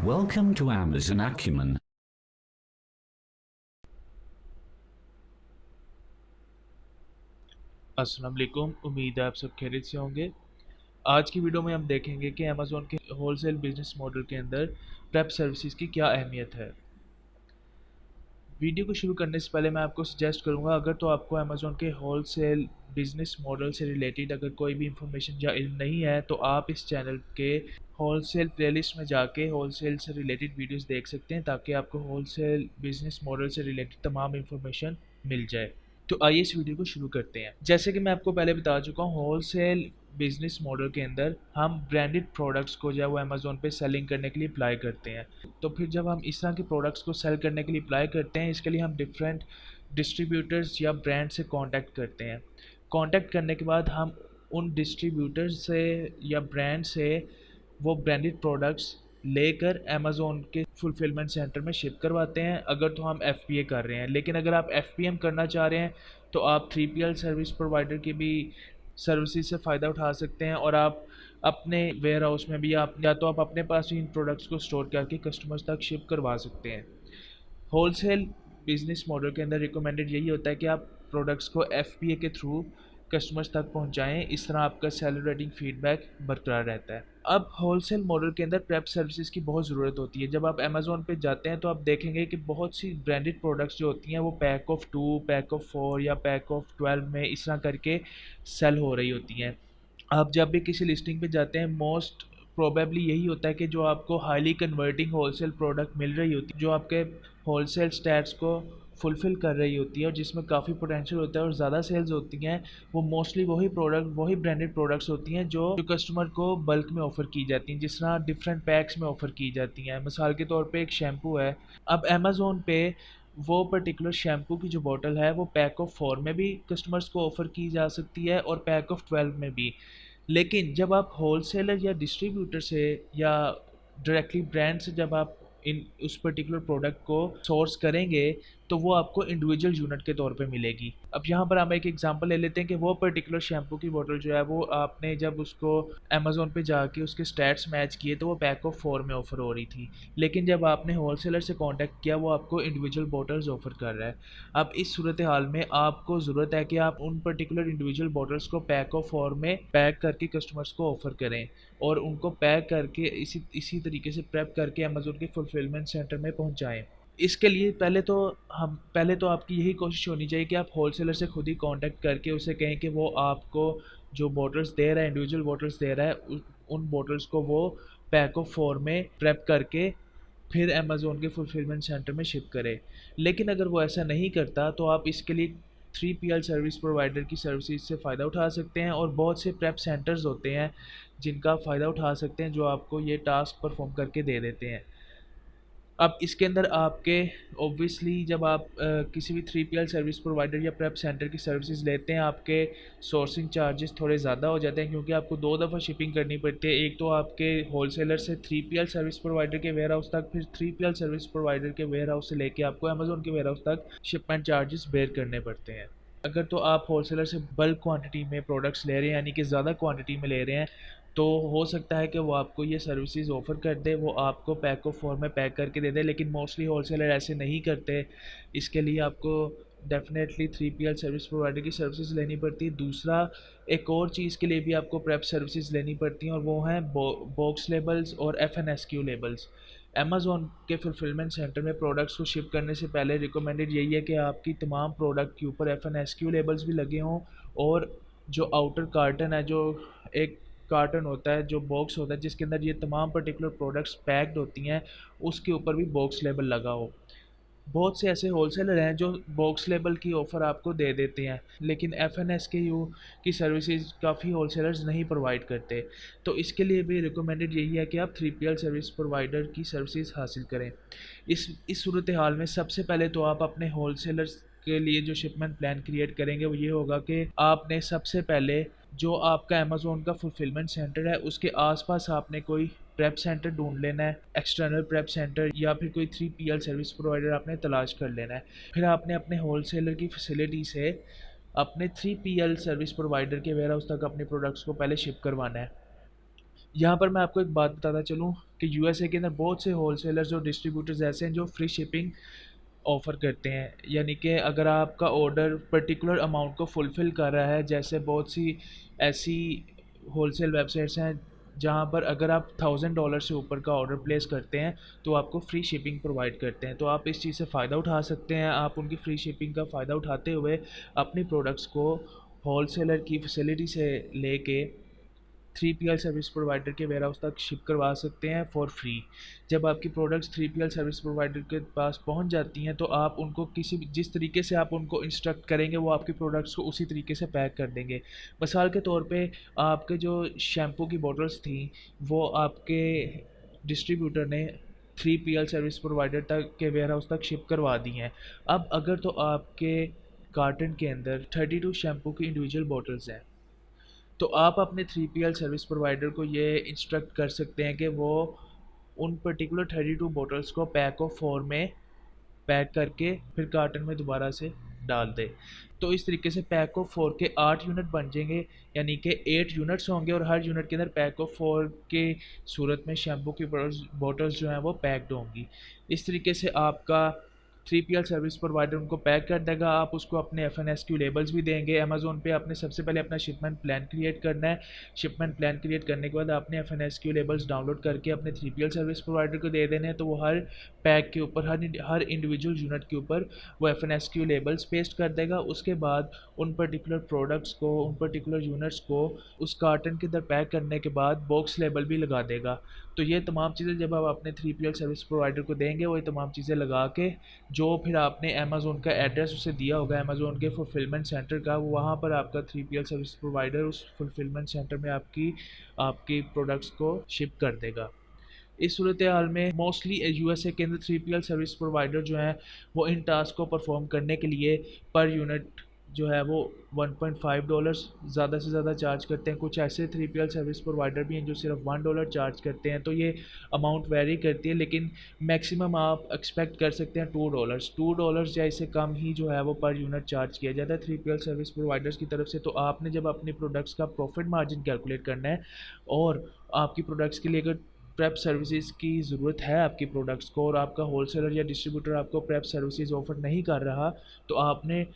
Welcome to Amazon Acumen. अस्सलाम वालेकुम। उम्मीद है आप सब खैरियत से होंगे। आज की वीडियो में हम देखेंगे कि अमेज़ॉन के होलसेल बिजनेस मॉडल के अंदर प्रेप सर्विसेज की क्या अहमियत है। वीडियो को शुरू करने से पहले मैं आपको सजेस्ट करूंगा, अगर तो आपको अमेज़ॉन के होलसेल बिजनेस मॉडल से रिलेटेड अगर कोई भी इंफॉर्मेशन या इल्म नहीं है तो आप इस चैनल के होलसेल प्लेलिस्ट में जाके होलसेल से रिलेटेड वीडियोस देख सकते हैं, ताकि आपको होलसेल बिजनेस मॉडल से रिलेटेड तमाम इंफॉर्मेशन मिल जाए। तो आइए इस वीडियो को शुरू करते हैं। जैसे कि मैं आपको पहले बता चुका हूँ, होलसेल बिजनेस मॉडल के अंदर हम ब्रांडेड प्रोडक्ट्स को जो है वो अमेज़ोन पे सेलिंग करने के लिए अप्लाई करते हैं। तो फिर जब हम इस तरह के प्रोडक्ट्स को सेल करने के लिए अप्लाई करते हैं, इसके लिए हम डिफरेंट डिस्ट्रीब्यूटर्स या ब्रांड से कांटेक्ट करते हैं। कांटेक्ट करने के बाद हम उन डिस्ट्रीब्यूटर्स से या ब्रांड से वो ब्रांडेड प्रोडक्ट्स लेकर अमेज़ोन के फुलफिलमेंट सेंटर में शिप करवाते हैं, अगर तो हम एफ कर रहे हैं। लेकिन अगर आप एफ करना चाह रहे हैं तो आप 3PL सर्विस प्रोवाइडर की भी सर्विसेज से फ़ायदा उठा सकते हैं, और आप अपने वेयर हाउस में भी आप या तो आप अपने पास ही इन प्रोडक्ट्स को स्टोर करके कस्टमर्स तक शिप करवा सकते हैं। होलसेल बिजनेस मॉडल के अंदर रिकमेंडेड यही होता है कि आप प्रोडक्ट्स को एफ के थ्रू कस्टमर्स तक पहुंचाएं, इस तरह आपका सेलर रेटिंग फीडबैक बरकरार रहता है। अब होलसेल मॉडल के अंदर प्रेप सर्विसेज की बहुत ज़रूरत होती है। जब आप अमेज़ोन पे जाते हैं तो आप देखेंगे कि बहुत सी ब्रांडेड प्रोडक्ट्स जो होती हैं वो पैक ऑफ 2, पैक ऑफ 4 या पैक ऑफ 12 में इस तरह करके सेल हो रही होती हैं। आप जब भी किसी लिस्टिंग पे जाते हैं, मोस्ट प्रोबेबली यही होता है कि जो आपको हाईली कन्वर्टिंग होलसेल प्रोडक्ट मिल रही होती है, जो आपके होलसेल स्टैट्स को फुलफ़िल कर रही होती है और जिसमें काफ़ी पोटेंशियल होता है और ज़्यादा सेल्स होती हैं, वो मोस्टली वही ब्रांडेड प्रोडक्ट्स होती हैं जो कस्टमर को बल्क में ऑफ़र की जाती हैं, जिस तरह डिफरेंट पैक्स में ऑफ़र की जाती हैं। मिसाल के तौर पे एक शैम्पू है, अब अमेज़ोन पे वो पर्टिकुलर शैम्पू की जो बॉटल है वो पैक ऑफ 4 में भी कस्टमर्स को ऑफ़र की जा सकती है और पैक ऑफ 12 में भी। लेकिन जब आप होलसेलर या डिस्ट्रीब्यूटर से या डायरेक्टली ब्रांड से जब आप इन उस पर्टिकुलर प्रोडक्ट को सोर्स करेंगे, तो वो आपको इंडिविजुअल यूनिट के तौर पे मिलेगी। अब यहाँ पर हम एक एग्जांपल ले लेते हैं कि वो पर्टिकुलर शैम्पू की बोतल जो है वो आपने जब उसको अमेज़ोन पे जाके उसके स्टैट्स मैच किए तो वो पैक ऑफ 4 में ऑफ़र हो रही थी। लेकिन जब आपने होलसेलर से कॉन्टैक्ट किया, वो आपको इंडिविजुअल बॉटल्स ऑफ़र कर रहा है। अब इस सूरत हाल में आपको ज़रूरत है कि आप उन पर्टिकुलर इंडिविजुअल बॉटल्स को पैक ऑफ 4 में पैक करके कस्टमर्स को ऑफ़र करें, और उनको पैक करके इसी इसी तरीके से प्रेप करके अमेज़न के फुलफिलमेंट सेंटर में पहुंचाएं। इसके लिए पहले तो आपकी यही कोशिश होनी चाहिए कि आप होलसेलर से खुद ही कांटेक्ट करके उसे कहें कि वो आपको जो बॉटल्स दे रहा है, इंडिविजुअल बॉटल्स दे रहा है, उन बॉटल्स को वो पैक ऑफ 4 में प्रेप करके फिर अमेज़न के फुलफिलमेंट सेंटर में शिप करे। लेकिन अगर वो ऐसा नहीं करता तो आप इसके लिए 3PL सर्विस प्रोवाइडर की सर्विसेज से फ़ायदा उठा सकते हैं, और बहुत से प्रेप सेंटर्स होते हैं जिनका आप फ़ायदा उठा सकते हैं, जो आपको ये टास्क परफॉर्म करके दे देते हैं। अब इसके अंदर आपके ऑब्वियसली जब आप किसी भी 3PL सर्विस प्रोवाइडर या प्रेप सेंटर की सर्विसेज लेते हैं, आपके सोर्सिंग चार्जेस थोड़े ज़्यादा हो जाते हैं, क्योंकि आपको दो दफ़ा शिपिंग करनी पड़ती है। एक तो आपके होलसेलर से 3PL सर्विस प्रोवाइडर के वेयर हाउस तक, फिर 3PL सर्विस प्रोवाइडर के वेयर हाउस से लेके आपको अमेज़ोन के वेयर हाउस तक शिपमेंट चार्जेस बेयर करने पड़ते हैं। अगर तो आप होलसेलर से बल्क क्वांटिटी में प्रोडक्ट्स ले रहे हैं, यानी कि ज़्यादा क्वांटिटी में ले रहे हैं, तो हो सकता है कि वो आपको ये सर्विसेज ऑफ़र कर दे, वो आपको पैक ऑफ 4 में पैक करके दे दे। लेकिन मोस्टली होलसेलर ऐसे नहीं करते। इसके लिए आपको डेफिनेटली 3PL सर्विस प्रोवाइडर की सर्विसेज लेनी पड़ती है। दूसरा, एक और चीज़ के लिए भी आपको प्रेप सर्विसेज लेनी पड़ती हैं, और वो हैं बॉक्स लेबल्स और FNSQ लेबल्स। अमेज़ॉन के फुलफिलमेंट सेंटर में प्रोडक्ट्स को शिप करने से पहले रिकमेंडेड यही है कि आपकी तमाम प्रोडक्ट के ऊपर FNSQ लेबल्स भी लगे हों, और जो आउटर कार्टन है, जो एक कार्टन होता है, जो बॉक्स होता है जिसके अंदर ये तमाम पर्टिकुलर प्रोडक्ट्स पैक्ड होती हैं, उसके ऊपर भी बॉक्स लेबल लगा हो। बहुत से ऐसे होलसेलर हैं जो बॉक्स लेबल की ऑफ़र आपको दे देते हैं, लेकिन FNSKU की सर्विसेज काफ़ी होलसेलर्स नहीं प्रोवाइड करते। तो इसके लिए भी रिकमेंडेड यही है कि आप 3PL सर्विस प्रोवाइडर की सर्विसेज हासिल करें। इस सूरत हाल में सबसे पहले तो आप अपने होलसेलर्स के लिए जो शिपमेंट प्लान क्रिएट करेंगे वो ये होगा कि आपने सबसे पहले जो आपका अमेज़ोन का फुलफिलमेंट सेंटर है उसके आसपास आपने कोई प्रेप सेंटर ढूंढ लेना है, एक्सटर्नल प्रेप सेंटर या फिर कोई 3PL सर्विस प्रोवाइडर आपने तलाश कर लेना है। फिर आपने अपने होलसेलर की फैसिलिटी से अपने 3PL सर्विस प्रोवाइडर के वेयर हाउस तक अपने प्रोडक्ट्स को पहले शिप करवाना है। यहाँ पर मैं आपको एक बात बताता चलूँ कि यूएसए के अंदर बहुत से होलसेलर्स और डिस्ट्रीब्यूटर्स ऐसे हैं जो फ्री शिपिंग ऑफ़र करते हैं। यानी कि अगर आपका ऑर्डर पर्टिकुलर अमाउंट को फुलफ़िल कर रहा है, जैसे बहुत सी ऐसी होलसेल वेबसाइट्स हैं जहाँ पर अगर आप $1000 से ऊपर का ऑर्डर प्लेस करते हैं तो आपको फ्री शिपिंग प्रोवाइड करते हैं। तो आप इस चीज़ से फ़ायदा उठा सकते हैं। आप उनकी फ्री शिपिंग का फ़ायदा उठाते हुए अपनी प्रोडक्ट्स को होलसेलर की फैसिलिटी से लेके 3PL सर्विस प्रोवाइडर के वेयरहाउस तक शिप करवा सकते हैं फॉर फ्री। जब आपकी प्रोडक्ट्स 3PL सर्विस प्रोवाइडर के पास पहुंच जाती हैं तो आप उनको किसी भी जिस तरीके से आप उनको इंस्ट्रक्ट करेंगे वो आपकी प्रोडक्ट्स को उसी तरीके से पैक कर देंगे। मिसाल के तौर पे आपके जो शैम्पू की बॉटल्स थी वो आपके डिस्ट्रीब्यूटर ने 3PL सर्विस प्रोवाइडर तक के वेयरहाउस तक शिप करवा दी हैं। अब अगर तो आपके कार्टन के अंदर 32 शैम्पू की इंडिविजुअल बॉटल्स हैं तो आप अपने 3PL सर्विस प्रोवाइडर को ये इंस्ट्रक्ट कर सकते हैं कि वो उन पर्टिकुलर 32 बॉटल्स को पैक ऑफ 4 में पैक करके फिर कार्टन में दोबारा से डाल दे। तो इस तरीके से पैक ऑफ 4 के 8 यूनिट बन जाएंगे, यानी कि 8 यूनिट्स होंगे और हर यूनिट के अंदर पैक ऑफ 4 के सूरत में शैम्पू की बॉटल्स जो हैं वो पैक्ड होंगी। इस तरीके से आपका 3PL सर्विस प्रोवाइडर उनको पैक कर देगा। आप उसको अपने FNSQ लेबल्स भी देंगे। अमेज़ोन पे आपने सबसे पहले अपना शिपमेंट प्लान क्रिएट करना है। शिपमेंट प्लान क्रिएट करने के बाद आपने FNSQ लेबल्स डाउनलोड करके अपने 3PL सर्विस प्रोवाइडर को दे देने हैं, तो वो हर पैक के ऊपर हर इंडिविजुअल यूनिट के ऊपर वो FNSQ लेबल्स पेस्ट कर देगा। उसके बाद उन पर्टिकुलर प्रोडक्ट्स को, उन पर्टिकुलर यूनिट्स को उस कार्टन के अंदर पैक करने के बाद बॉक्स लेबल भी लगा देगा। तो ये तमाम चीज़ें जब आप अपने 3PL सर्विस प्रोवाइडर को देंगे, वो ये तमाम चीज़ें लगा के जो फिर आपने अमेज़ोन का एड्रेस उसे दिया होगा अमेज़ोन के फुलफिलमेंट सेंटर का, वो वहाँ पर आपका 3PL सर्विस प्रोवाइडर उस फुलफिलमेंट सेंटर में आपकी आपकी प्रोडक्ट्स को शिप कर देगा। इस सूरत हाल में मोस्टली यूएसए के अंदर 3PL सर्विस प्रोवाइडर जो हैं वो इन टास्क को परफॉर्म करने के लिए पर यूनिट जो है वो $1.5 ज़्यादा से ज़्यादा चार्ज करते हैं। कुछ ऐसे 3PL सर्विस प्रोवाइडर भी हैं जो सिर्फ $1 चार्ज करते हैं। तो ये अमाउंट वेरी करती है, लेकिन मैक्सिमम आप एक्सपेक्ट कर सकते हैं $2 या इससे कम ही जो है वो पर यूनिट चार्ज किया जाता है 3PL सर्विस प्रोवाइडर्स की तरफ से। तो आपने जब अपनी प्रोडक्ट्स का प्रॉफिट मार्जिन कैलकुलेट करना है और आपकी प्रोडक्ट्स के लिए अगर प्रेप सर्विसेज की ज़रूरत है आपकी प्रोडक्ट्स को और आपका होलसेलर या डिस्ट्रीब्यूटर आपको प्रेप सर्विसेज ऑफ़र नहीं कर रहा, तो आपने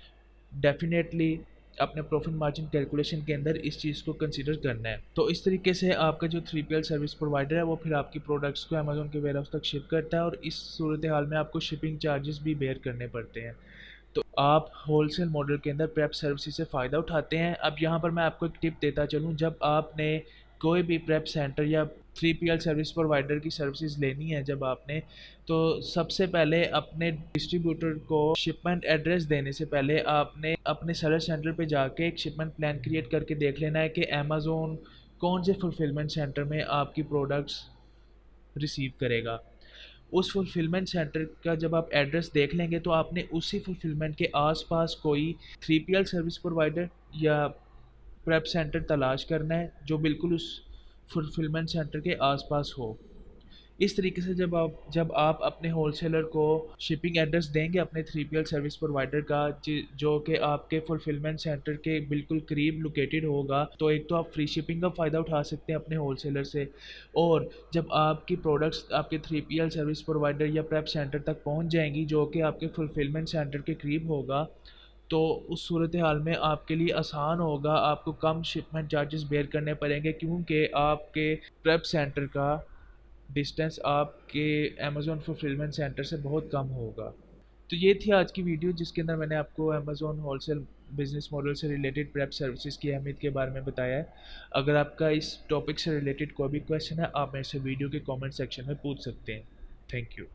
डेफिनेटली अपने प्रॉफिट मार्जिन कैलकुलेशन के अंदर इस चीज़ को कंसीडर करना है। तो इस तरीके से आपका जो 3PL सर्विस प्रोवाइडर है वो फिर आपकी प्रोडक्ट्स को अमेज़ोन के वेयरहाउस तक शिप करता है और इस सूरत हाल में आपको शिपिंग चार्जेस भी बेयर करने पड़ते हैं। तो आप होलसेल मॉडल के अंदर प्रेप सर्विसेज से फ़ायदा उठाते हैं। अब यहाँ पर मैं आपको एक टिप देता चलूँ, जब आपने कोई भी प्रेप सेंटर या 3PL सर्विस प्रोवाइडर की सर्विसेज लेनी है जब आपने, तो सबसे पहले अपने डिस्ट्रीब्यूटर को शिपमेंट एड्रेस देने से पहले आपने अपने सेलर सेंटर पे जाके एक शिपमेंट प्लान क्रिएट करके देख लेना है कि अमेज़ोन कौन से फुलफिलमेंट सेंटर में आपकी प्रोडक्ट्स रिसीव करेगा। उस फुलफिलमेंट सेंटर का जब आप एड्रेस देख लेंगे तो आपने उसी फुलफिलमेंट के आसपास कोई 3PL सर्विस प्रोवाइडर या प्रेप सेंटर तलाश करना है जो बिल्कुल उस फुलफिलमेंट सेंटर के आसपास हो। इस तरीके से जब आप अपने होलसेलर को शिपिंग एड्रेस देंगे अपने 3PL सर्विस प्रोवाइडर का जो कि आपके फुलफिलमेंट सेंटर के बिल्कुल करीब लोकेटेड होगा, तो एक तो आप फ्री शिपिंग का फ़ायदा उठा सकते हैं अपने होलसेलर से, और जब आपकी प्रोडक्ट्स आपके 3PL सर्विस प्रोवाइडर या प्रेप सेंटर तक पहुंच जाएंगी जो कि आपके फुलफिलमेंट सेंटर के करीब होगा, तो उस सूरत हाल में आपके लिए आसान होगा, आपको कम शिपमेंट चार्जेस बेयर करने पड़ेंगे क्योंकि आपके प्रेप सेंटर का डिस्टेंस आपके अमेज़न फुलफिलमेंट सेंटर से बहुत कम होगा। तो ये थी आज की वीडियो जिसके अंदर मैंने आपको अमेज़न होलसेल बिज़नेस मॉडल से रिलेटेड प्रेप सर्विसेज की अहमियत के बारे में बताया है। अगर आपका इस टॉपिक से रिलेटेड कोई भी क्वेश्चन है, आप मेरे से वीडियो के कमेंट सेक्शन में पूछ सकते हैं। Thank you.